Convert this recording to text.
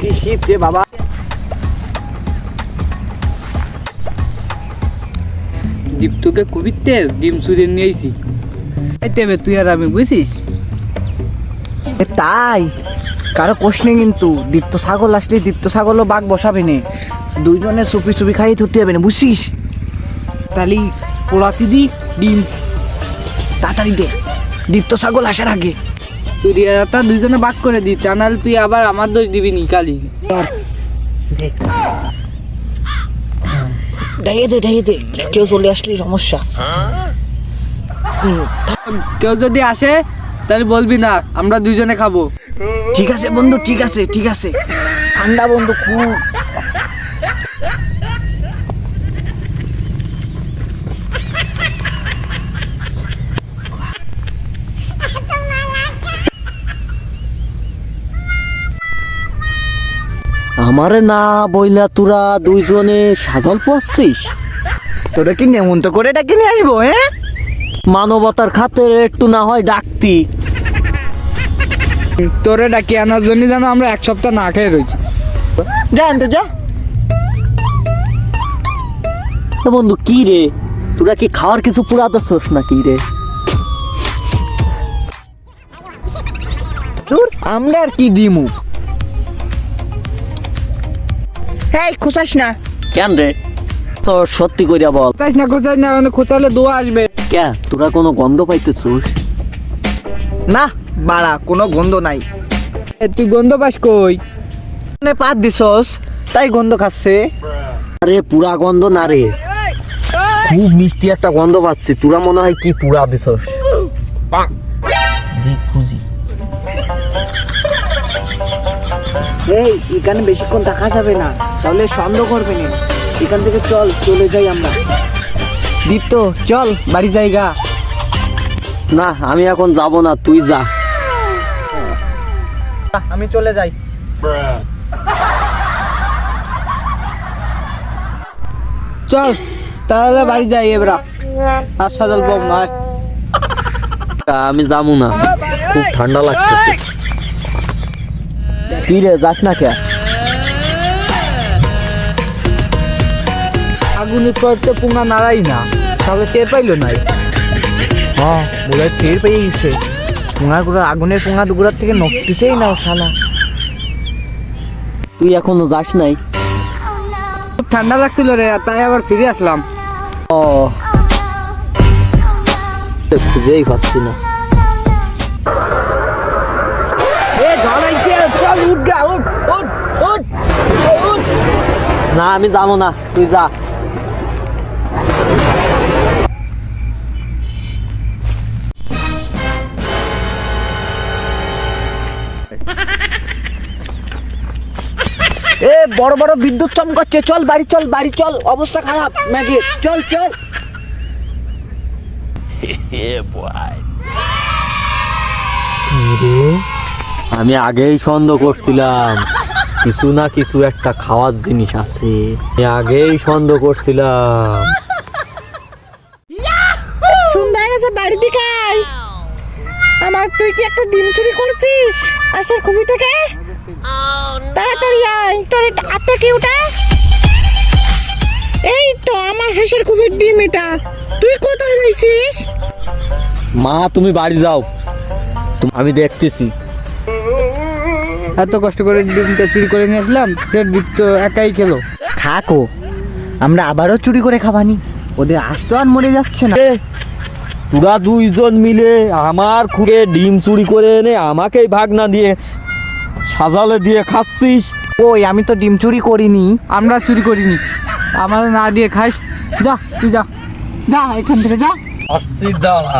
কি শীত রে বাবা। দীপ্তকে কবিতে ডিম চুরি নিয়েছি তেবে তুই আর আমি বুঝিস। তাই কারো কোশ্চেন কিন্তু দীপ্ত ছাগল আসলে দীপ্ত ছাগলও বাঘ বসাবে না, দুইজনে চুপি চুপি খাই ধরতে হবে না, বুঝছিস? তাহলে পোড়াতি দি ডিম তাড়াতাড়ি দে, দীপ্ত ছাগল আসার আগে। চুরিয়াটা দুইজনে বাক করে দি, তা নাহলে তুই আবার আমার দোষ দিবি নি কালি। ঢাইয়ে দে, কেউ চলে আসলে সমস্যা। কেউ যদি আসে তাহলে বলবি না, আমরা দুইজনে খাবো। ঠিক আছে বন্ধু, ঠিক আছে ঠিক আছে। ঠান্ডা বন্ধু খুব। আমারে না বইলা তোরা দুইজনে সাজল পাচ্ছিস? তোরা কি নেমন্ত করে ডাকে নিয়ে আসবো? হ্যাঁ, মানবতার খাতিরে একটু না হয় ডাকতি। তোরে ডাকি আনার জন্য যেন আমরা এক সপ্তাহ না খেয়ে রয়েছি। যা আনতে যা। বন্ধু কি রে, তোরা কি খাওয়ার কিছু পুরা দছস নাকি রে? দূর, আমরা আর কি দিমু। এই খোঁচাস না। কেন রে, তোর সত্যি কইরা বল। খোঁচাস না, খোঁচালে দোয়া আসবে। কে তোরা কোনো গন্ধ পাইতেছিস? না বাড়া, কোনো গন্ধ নাই। তুই গন্ধ পাস কই? পাত দিছস তাই গন্ধ খাচ্ছে। আরে পুরা গন্ধ না রে, খুব মিষ্টি একটা গন্ধ পাচ্ছি। তোরা মনে হয় কি পুরা দিছস? খুঁজি। এই এখানে বেশিক্ষণ থাকা যাবে না, তাহলে সন্দেহ করবে না। এখান থেকে চলে যাই আমরা। দীপ্ত চল বাড়ি জায়গা। না আমি এখন যাব না, তুই যা। আমি চলে যাই। চল তাহলে বাড়ি যাই এবার, আর সাজাল বম নয়। আমি যাবো না, খুব ঠান্ডা লাগতেছে। কি রে যাস না কে? আগুনের পর তো পুঙ্গা নাড়াই না, তাহলে টের পাইলো নাই। হ্যাঁ বলে টের পেয়ে গেছে। আগুনের পুঙা দুগুড়ার থেকে নড়তেছেই না শালা। তুই এখনো যাস নাই? খুব ঠান্ডা লাগছিল রে, তাই আবার ফিরে আসলাম। ও খুঁজেই পাচ্ছি না। চল উঠ গা, উঠ। না আমি যাবো না, তুই যা। এ বড় বড় বিদ্যুৎ চমকাচ্ছে, চল বাড়ি চল, অবস্থা খারাপ ম্যাগি। চল আমি আগেই সন্দেহ করছিলাম কিছু না কিছু একটা খাওয়ার জিনিস আছে। আমি আগেই সন্দেহ করছিলাম। সন্ধ্যা গেছে, বাড়ি দিকে আয়। আমার তুই কি একটা ডিম চুরি করছিস আসার খুবই থেকে? তাড়াতাড়ি আয়, তোর হাতে কি ওটা? এই তো আমার হাঁসের খুবই ডিম এটা। তুই কোথায় রয়েছিস? মা তুমি বাড়ি যাও, আমি দেখতেছি। এত কষ্ট করে ডিমটা চুরি করে নিয়ে আসলাম, সে ডিম তো একাই খেলো। থাকো, আমরা আবারও চুরি করে খাবানি। ওদের আজ তো আর মরে যাচ্ছে না। তোরা দুইজন মিলে আমার খুঁড়ে ডিম চুরি করে এনে আমাকেই ভাগ না দিয়ে সাজালে দিয়ে খাচ্ছিস। ওই আমি তো ডিম চুরি করিনি। আমরা চুরি করিনি, আমাদের না দিয়ে খাইস। যা তুই যা এখান থেকে যা। আসছি দাঁড়া।